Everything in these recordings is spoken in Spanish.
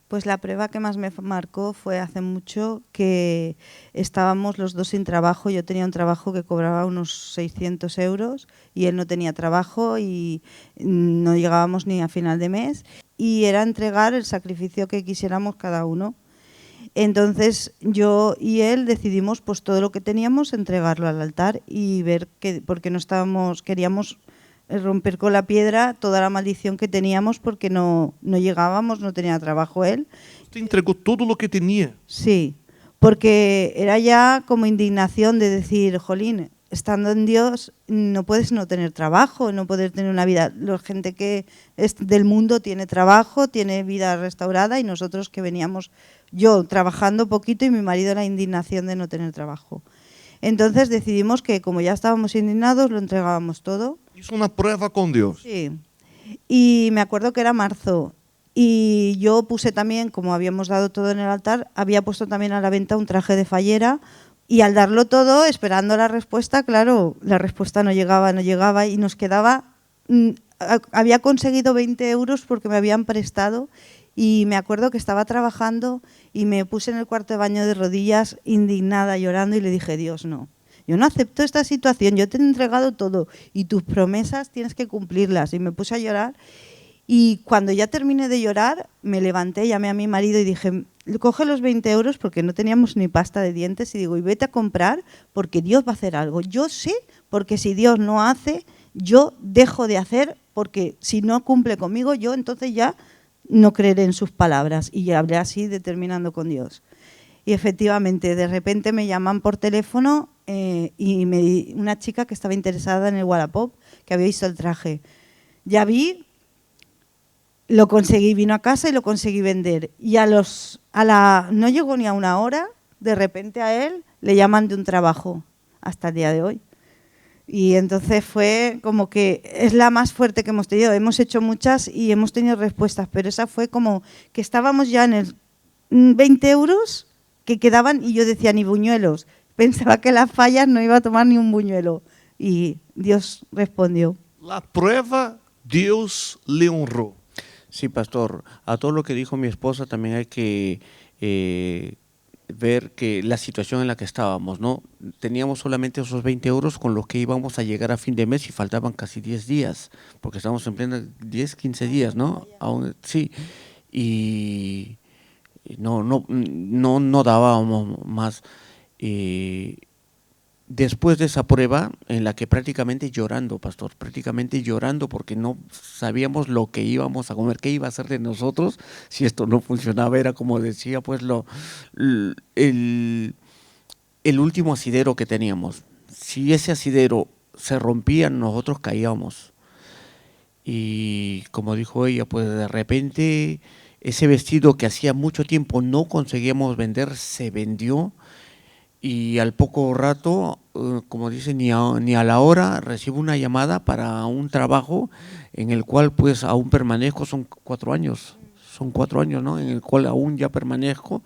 Pues la prueba que más me marcó fue hace mucho que estábamos los dos sin trabajo. Yo tenía un trabajo que cobraba unos 600 euros y él no tenía trabajo y no llegábamos ni a final de mes. Y era entregar el sacrificio que quisiéramos cada uno. Entonces yo y él decidimos pues todo lo que teníamos entregarlo al altar y ver que, porque no estábamos, queríamos romper con la piedra toda la maldición que teníamos porque no llegábamos, no tenía trabajo él. Usted entregó todo lo que tenía. Sí, porque era ya como indignación de decir, jolín, estando en Dios no puedes no tener trabajo, no poder tener una vida. La gente que es del mundo tiene trabajo, tiene vida restaurada y nosotros que veníamos, yo trabajando poquito y mi marido la indignación de no tener trabajo. Entonces decidimos que como ya estábamos indignados lo entregábamos todo. Hizo una prueba con Dios. Sí, y me acuerdo que era marzo y yo puse también, como habíamos dado todo en el altar, había puesto también a la venta un traje de fallera y al darlo todo, esperando la respuesta, claro, la respuesta no llegaba y nos quedaba, había conseguido 20 euros porque me habían prestado y me acuerdo que estaba trabajando y me puse en el cuarto de baño de rodillas indignada, llorando y le dije, Dios, no. Yo no acepto esta situación, yo te he entregado todo y tus promesas tienes que cumplirlas. Y me puse a llorar y cuando ya terminé de llorar me levanté, llamé a mi marido y dije, coge los 20 euros porque no teníamos ni pasta de dientes y digo, y vete a comprar porque Dios va a hacer algo. Yo sé, porque si Dios no hace, yo dejo de hacer porque si no cumple conmigo, yo entonces ya no creeré en sus palabras. Y hablé así determinando con Dios. Y efectivamente, de repente me llaman por teléfono y una chica que estaba interesada en el Wallapop, que había visto el traje. Ya vi, lo conseguí, vino a casa y lo conseguí vender. Y no llegó ni a una hora, de repente a él le llaman de un trabajo, hasta el día de hoy. Y entonces fue como que es la más fuerte que hemos tenido. Hemos hecho muchas y hemos tenido respuestas, pero esa fue como que estábamos ya en el 20 euros que quedaban y yo decía ni buñuelos. Pensaba que las fallas no iba a tomar ni un buñuelo y Dios respondió. La prueba, Dios le honró. Sí, pastor, a todo lo que dijo mi esposa también hay que ver que la situación en la que estábamos, ¿no? Teníamos solamente esos 20 euros con los que íbamos a llegar a fin de mes y faltaban casi 10 días, porque estábamos en plena 10, 15 días, ¿no? Aún, sí, y no dábamos más. Después de esa prueba en la que prácticamente llorando, pastor, prácticamente llorando porque no sabíamos lo que íbamos a comer, qué iba a hacer de nosotros si esto no funcionaba, era como decía pues el último asidero que teníamos. Si ese asidero se rompía, nosotros caíamos. Y como dijo ella, pues de repente ese vestido que hacía mucho tiempo no conseguíamos vender, se vendió. Y al poco rato, como dice, ni a la hora, recibo una llamada para un trabajo en el cual pues aún permanezco, son 4 años, ¿no? En el cual aún ya permanezco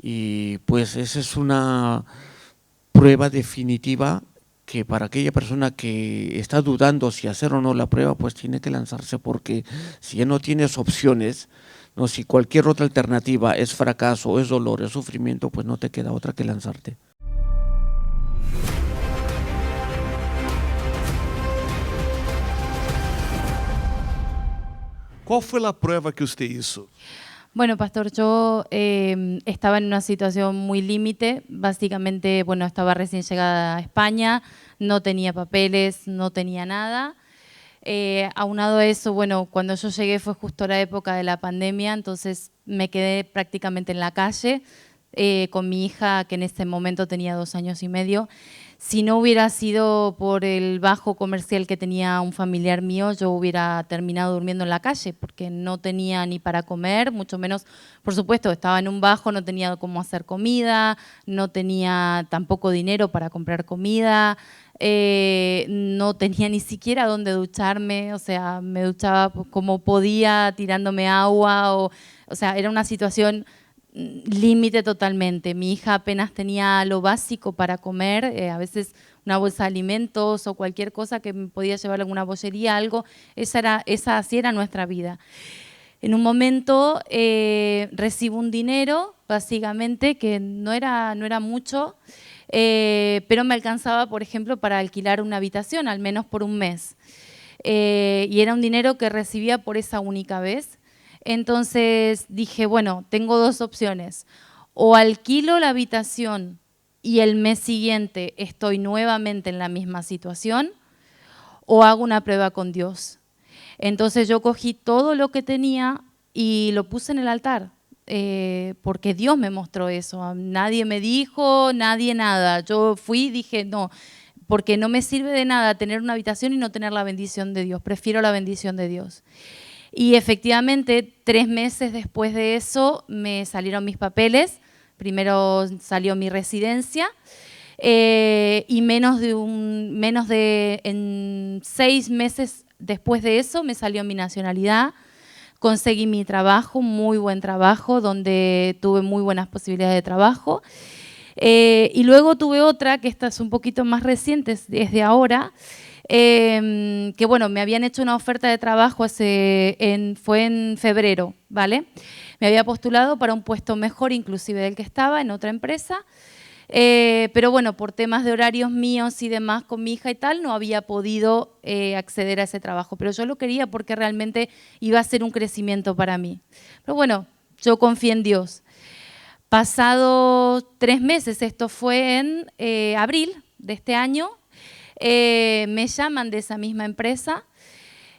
y pues esa es una prueba definitiva que para aquella persona que está dudando si hacer o no la prueba, pues tiene que lanzarse porque si ya no tienes opciones, no, si cualquier otra alternativa es fracaso, es dolor, es sufrimiento, pues no te queda otra que lanzarte. ¿Cuál fue la prueba que usted hizo? Bueno, pastor, yo estaba en una situación muy límite. Básicamente, bueno, estaba recién llegada a España, no tenía papeles, no tenía nada. Aunado a eso, bueno, cuando yo llegué fue justo la época de la pandemia, entonces me quedé prácticamente en la calle con mi hija, que en ese momento tenía 2 años y medio. Si no hubiera sido por el bajo comercial que tenía un familiar mío, yo hubiera terminado durmiendo en la calle porque no tenía ni para comer, mucho menos, por supuesto, estaba en un bajo, no tenía cómo hacer comida, no tenía tampoco dinero para comprar comida, no tenía ni siquiera dónde ducharme, o sea, me duchaba como podía, tirándome agua, o sea, era una situación límite totalmente. Mi hija apenas tenía lo básico para comer, a veces una bolsa de alimentos o cualquier cosa que me podía llevar a alguna bollería, algo, así era nuestra vida. En un momento recibo un dinero, básicamente, que no era mucho, pero me alcanzaba, por ejemplo, para alquilar una habitación, al menos por un mes. Y era un dinero que recibía por esa única vez. Entonces dije, bueno, tengo dos opciones. O alquilo la habitación y el mes siguiente estoy nuevamente en la misma situación, o hago una prueba con Dios. Entonces yo cogí todo lo que tenía y lo puse en el altar, porque Dios me mostró eso. Nadie me dijo, nadie nada. Yo fui y dije, no, porque no me sirve de nada tener una habitación y no tener la bendición de Dios. Prefiero la bendición de Dios. Y efectivamente, 3 meses después de eso me salieron mis papeles. Primero salió mi residencia y en 6 meses después de eso me salió mi nacionalidad. Conseguí mi trabajo, muy buen trabajo, donde tuve muy buenas posibilidades de trabajo. Y luego tuve otra, que esta es un poquito más reciente, desde ahora, que bueno, me habían hecho una oferta de trabajo fue en febrero, ¿vale? Me había postulado para un puesto mejor inclusive del que estaba en otra empresa, pero bueno, por temas de horarios míos y demás con mi hija y tal, no había podido acceder a ese trabajo, pero yo lo quería porque realmente iba a ser un crecimiento para mí. Pero bueno, yo confié en Dios. Pasado 3 meses, esto fue en abril de este año, me llaman de esa misma empresa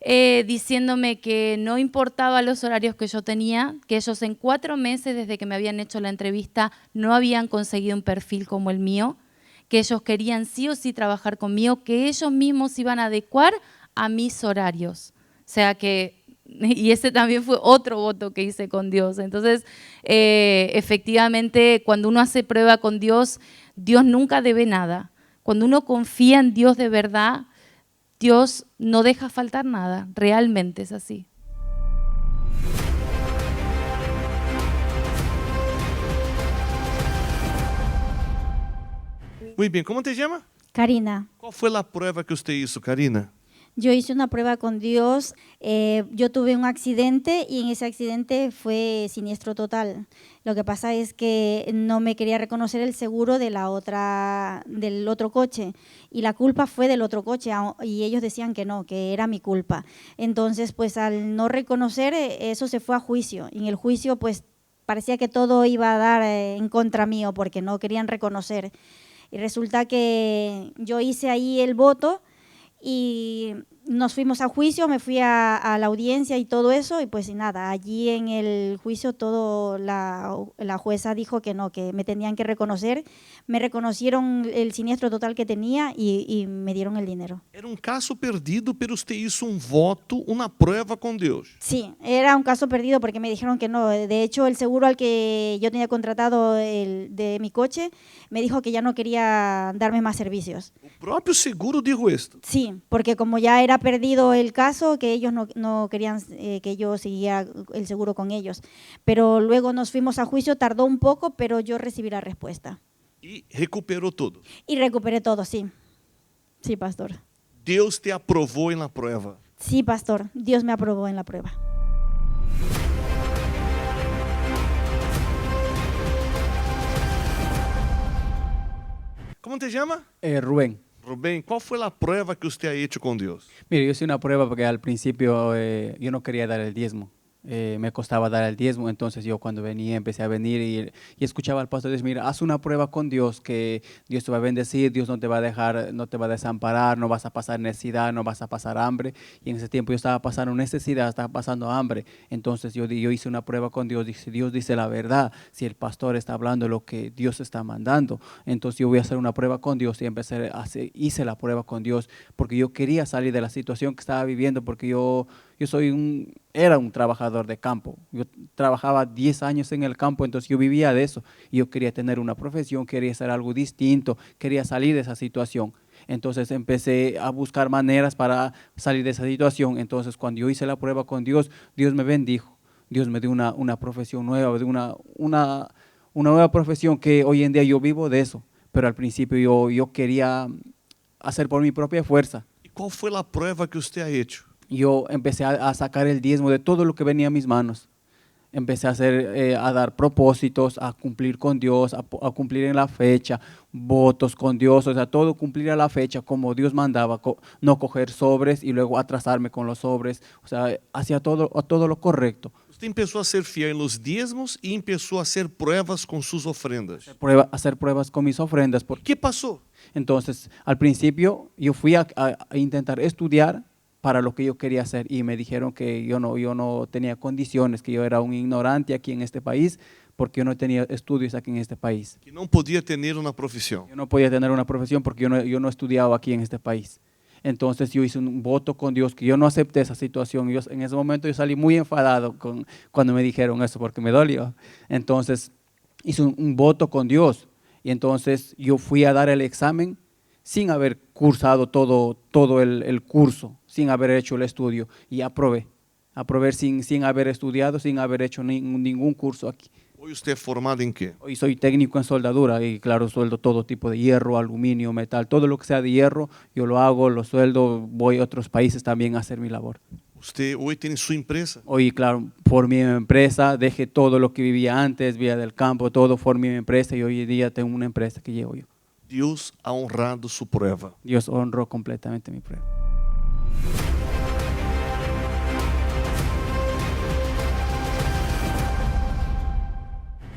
diciéndome que no importaba los horarios que yo tenía, que ellos en 4 meses desde que me habían hecho la entrevista no habían conseguido un perfil como el mío, que ellos querían sí o sí trabajar conmigo, que ellos mismos iban a adecuar a mis horarios. O sea que, y ese también fue otro voto que hice con Dios. Entonces, efectivamente, cuando uno hace prueba con Dios, Dios nunca debe nada. Cuando uno confía en Dios de verdad, Dios no deja faltar nada, realmente es así. Muy bien, ¿cómo te llama? Karina, ¿Cuál fue la prueba que usted hizo, Karina? yo hice una prueba con Dios. Yo tuve un accidente y en ese accidente fue siniestro total. Lo que pasa es que no me quería reconocer el seguro del otro coche y la culpa fue del otro coche y ellos decían que no, que era mi culpa. Entonces, pues al no reconocer, eso se fue a juicio y en el juicio pues parecía que todo iba a dar en contra mío porque no querían reconocer. Y resulta que yo hice ahí el voto y nos fuimos a juicio, me fui a la audiencia y todo eso, y pues nada, allí en el juicio la jueza dijo que no, que me tenían que reconocer, me reconocieron el siniestro total que tenía y me dieron el dinero. Era um caso perdido, pero usted hizo um voto, uma prueba com Deus. Sí, era un caso perdido porque me dijeron que no. De hecho, el seguro al que yo tenía contratado de mi coche me dijo que ya no quería darme más servicios. O próprio seguro dijo esto. Sí, porque como ya era perdido el caso, que ellos no querían que yo siguiera el seguro con ellos. Pero luego nos fuimos a juicio, tardó un poco, pero yo recibí la respuesta. E recuperou tudo. Y recuperé todo, sí. Sí, pastor. Deus te aprovou na prova. Sí, pastor. Dios me aprobó en la prueba. Como te chama? Rubén. Rubén, qual foi a prova que você ha hecho com Deus? Mire, yo hice una prueba porque al principio yo no quería dar el diezmo. Me costaba dar el diezmo, entonces yo cuando venía empecé a venir y escuchaba al pastor decir, mira, haz una prueba con Dios, que Dios te va a bendecir, Dios no te va a dejar, no te va a desamparar, no vas a pasar necesidad, no vas a pasar hambre. Y en ese tiempo yo estaba pasando necesidad, estaba pasando hambre. Entonces yo hice una prueba con Dios, Dios dice la verdad, si el pastor está hablando lo que Dios está mandando, entonces yo voy a hacer una prueba con Dios y hice la prueba con Dios porque yo quería salir de la situación que estaba viviendo, porque yo era un trabajador de campo. Yo trabajaba 10 años en el campo, entonces yo vivía de eso. Y yo quería tener una profesión, quería hacer algo distinto, quería salir de esa situación. Entonces empecé a buscar maneras para salir de esa situación. Entonces cuando yo hice la prueba con Dios, Dios me bendijo. Dios me dio una profesión nueva, una nueva profesión que hoy en día yo vivo de eso. Pero al principio yo quería hacer por mi propia fuerza. E qual foi a prova que você ha hecho? yo empecé a sacar el diezmo de todo lo que venía a mis manos. Empecé a dar propósitos, a cumplir con Dios, a cumplir en la fecha, votos con Dios, o sea, todo cumplir a la fecha como Dios mandaba, no coger sobres y luego atrasarme con los sobres, o sea, hacía todo lo correcto. Usted empezó a ser fiel en los diezmos y empezó a hacer pruebas con sus ofrendas. Hacer pruebas con mis ofrendas. ¿Qué pasó? Entonces, al principio yo fui a intentar estudiar para lo que yo quería hacer y me dijeron que yo no tenía condiciones, que yo era un ignorante aquí en este país porque yo no tenía estudios aquí en este país. Que no podía tener una profesión. Yo no podía tener una profesión porque yo no estudiaba aquí en este país. Entonces yo hice un voto con Dios que yo no acepté esa situación. En ese momento yo salí muy enfadado cuando me dijeron eso porque me dolió. Entonces hice un voto con Dios y entonces yo fui a dar el examen sin haber cursado todo el curso, sin haber hecho el estudio y aprobé sin haber estudiado, sin haber hecho ningún curso aquí. Hoy usted es formado en qué? Hoy soy técnico en soldadura y claro, sueldo todo tipo de hierro, aluminio, metal, todo lo que sea de hierro, yo lo hago, lo sueldo, voy a otros países también a hacer mi labor. Usted hoy tiene su empresa. Hoy, claro, formé mi empresa, dejé todo lo que vivía antes, vivía del campo, todo, formé mi empresa y hoy en día tengo una empresa que llevo yo. Dios ha honrado su prueba. Dios honró completamente mi prueba.